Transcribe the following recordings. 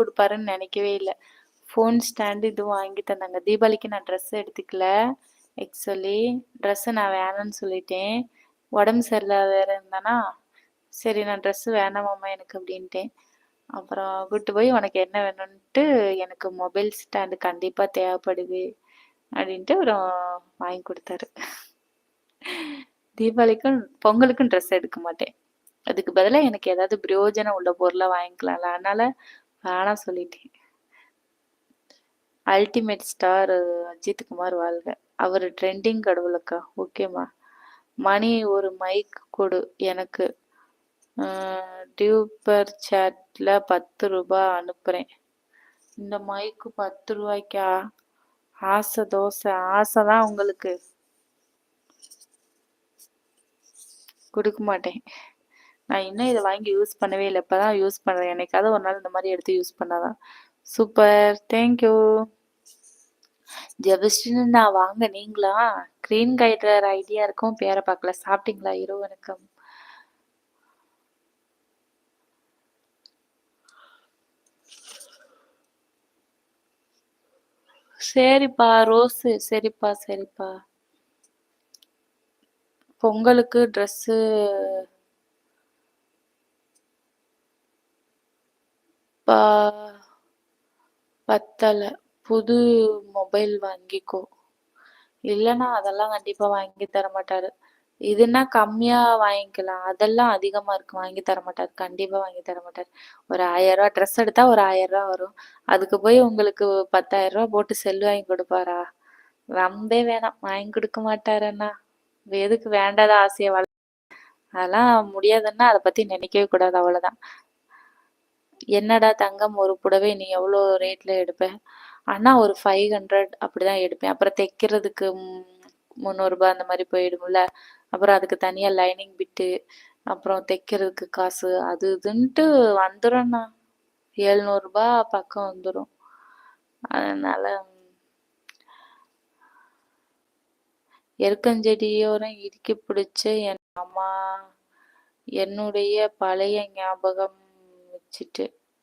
குடுப்பாருன்னு நெனைக்கவே இல்ல. Phone stand இதுவும் வாங்கி தந்தாங்க. தீபாவளிக்கு நான் ட்ரெஸ் எடுத்துக்கல. ஆக்சுவலி ட்ரெஸ்ஸ நான் வேணான்னு சொல்லிட்டேன். உடம்பு சரியில்லாத வேற இருந்தேனா, சரி நான் ட்ரெஸ் வேணாமாம்மா எனக்கு அப்டின்ட்டேன். அப்புறம் கூட்டு போய் உனக்கு என்ன வேணுன்ட்டு எனக்கு மொபைல் ஸ்டாண்டு கண்டிப்பா தேவைப்படுது அப்டின்ட்டு அப்புறம் வாங்கி குடுத்தாரு. தீபாவளிக்கும், பொங்கலுக்கும் ட்ரெஸ் எடுக்க மாட்டேன். அதுக்கு பதிலா எனக்கு ஏதாவது பிரயோஜனம் உள்ள பொருளா வாங்கிக்கலாம்ல. அதனால வேணாம் சொல்லிட்டேன். அல்டிமேட் ஸ்டார் அஜித் குமார் வாழ்க. அவரு ட்ரெண்டிங் கடவுளக்கா. ஓகேம்மா. மணி ஒரு மைக் கொடு எனக்கு. டியூப்பர் சாட்ல 10 ரூபாய் அனுப்புறேன். இந்த மைக்கு 10 ரூபாய்க்கா? ஆசை தோசை. ஆசைதான் உங்களுக்கு. கொடுக்க மாட்டேன். நான் இன்னும் இதை வாங்கி யூஸ் பண்ணவே இல்லை. இப்பதான் யூஸ் பண்றேன். என்னைக்காவது ஒரு நாள் இந்த மாதிரி எடுத்து யூஸ் பண்ணாதான். Super, thank you. ஜெபஸ்டினா வாங்க நீங்களா? கிரீன் கைடர் ஐடியா இருக்கும், பேரை பார்க்கல. சாப்பிட்டீங்களா? இரவு வணக்கம். சரிப்பா ரோஸு. சரிப்பா சரிப்பா. பொங்கலுக்கு ட்ரெஸ்ஸு பத்தல. புது மொபைல் வாங்கிக்கோ. இல்லைன்னா அதெல்லாம் கண்டிப்பா வாங்கி தர மாட்டாரு. இதுன்னா கம்மியா வாங்கிக்கலாம். அதெல்லாம் அதிகமா இருக்கு, வாங்கி தர மாட்டாரு. கண்டிப்பா வாங்கி தர மாட்டாரு. ஒரு 1000 ரூபாய் ட்ரெஸ் எடுத்தா ஒரு 1000 ரூபாய் வரும். அதுக்கு போய் உங்களுக்கு 10,000 ரூபாய் போட்டு செல் வாங்கி கொடுப்பாரா? வம்பே வேணாம், வாங்கி கொடுக்க மாட்டாருன்னா. எதுக்கு வேண்டாத ஆசையை அதெல்லாம் முடியாதுன்னா அதை பத்தி நினைக்கவே கூடாது, அவ்வளவுதான். என்னடா தங்கம், ஒரு புடவை நீ எவ்வளோ ரேட்ல எடுப்ப? ஆனா ஒரு 500 அப்படிதான் எடுப்பேன். அப்புறம் தைக்கிறதுக்கு 300 ரூபாய் அந்த மாதிரி போயிடும்ல. அப்புறம் அதுக்கு தனியா லைனிங் பிட்டு, அப்புறம் தைக்கிறதுக்கு காசு, அது இதுன்ட்டு வந்துடும்ண்ணா. 700 ரூபாய் பக்கம் வந்துடும். அதனால எருக்கஞ்செடியோரம் இறுக்கி பிடிச்ச என் அம்மா என்னுடைய பழைய ஞாபகம்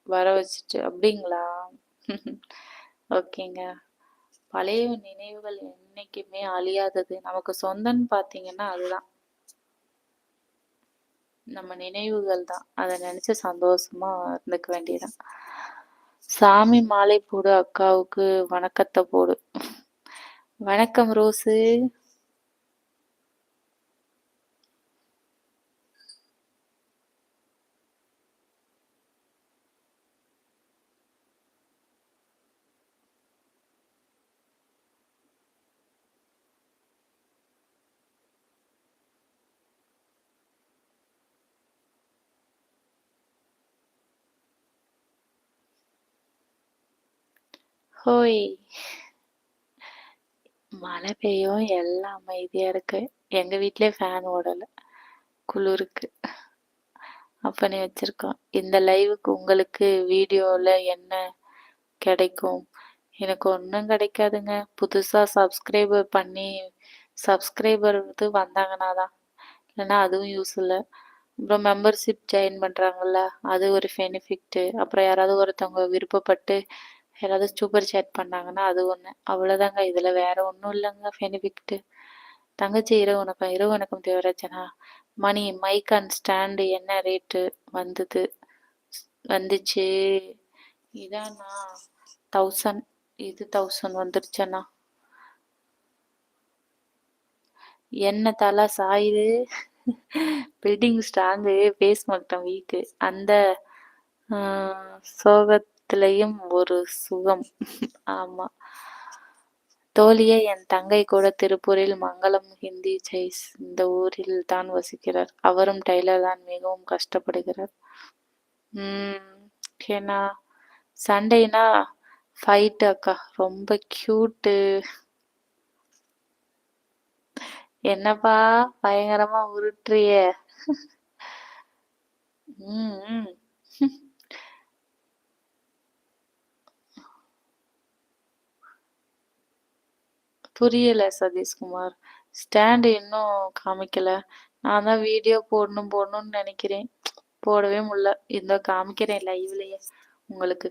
வர வச்சுட்டு. அப்படிங்களா? ஓகேங்க. பழைய நினைவுகள் என்னைக்குமே அழியாதது. நமக்கு சொந்தம்னு பாத்தீங்கன்னா அதுதான், நம்ம நினைவுகள் தான். அதை நினைச்சு சந்தோஷமா இருந்துக்க வேண்டியதான். சாமி மாலை போடு, அக்காவுக்கு வணக்கத்தை போடு. வணக்கம் ரோஸு. ஹோய். மழை பெய்யும், எல்லாம் அமைதியா இருக்கு. எங்க வீட்லயே ஃபேன் ஓடல, குளிருக்கு ஆஃப் பண்ணி வச்சிருக்கோம். இந்த லைவுக்கு உங்களுக்கு வீடியோல என்ன கிடைக்கும்? எனக்கு ஒன்றும் கிடைக்காதுங்க. புதுசா சப்ஸ்கிரைபர் வந்தாங்கன்னா தான், இல்லைன்னா அதுவும் யூஸ் இல்லை. அப்புறம் மெம்பர்ஷிப் ஜாயின் பண்றாங்கல்ல, அது ஒரு பெனிஃபிட். அப்புறம் யாராவது ஒருத்தவங்க விருப்பப்பட்டு யாராவது சூப்பர் சேட் பண்ணாங்கன்னா அது ஒண்ணு. அவ்வளவுதாங்க. இதுல வேற ஒண்ணும் இல்லைங்க பெனிஃபிட். தங்கச்சி இரவு வணக்கம். இரவு வணக்கம் தேவராஜனா. மணி மைக் அண்ட் ஸ்டாண்டு என்ன ரேட்டு வந்துச்சு? இதானா 1000. இது 1000 வந்துருச்சண்ணா. என்ன தலை சாயுது? பில்டிங் ஸ்ட்ராங்கு, பேஸ் மட்டும் வீக்கு. அந்த சோகத்திலையும் ஒரு சுகம். ஆமா தோழியே, என் தங்கை கூட திருப்பூரில் மங்களம் ஹிந்தி சைஸ் இந்த ஊரில் தான் வசிக்கிறார். அவரும் டெய்லர் தான், மிகவும் கஷ்டப்படுகிறார். ஏன்னா சண்டேனா ஃபைட் அக்கா, ரொம்ப கியூட்டு. என்னப்பா பயங்கரமா உருட்டுறிய? புரியல சதீஷ்குமார். ஸ்டாண்டு இன்னும் காமிக்கல. நான் தான் வீடியோ போடணும்னு நினைக்கிறேன், போடவே முடியல. இந்த காமிக்கிறேன் லைவ்லயே உங்களுக்கு.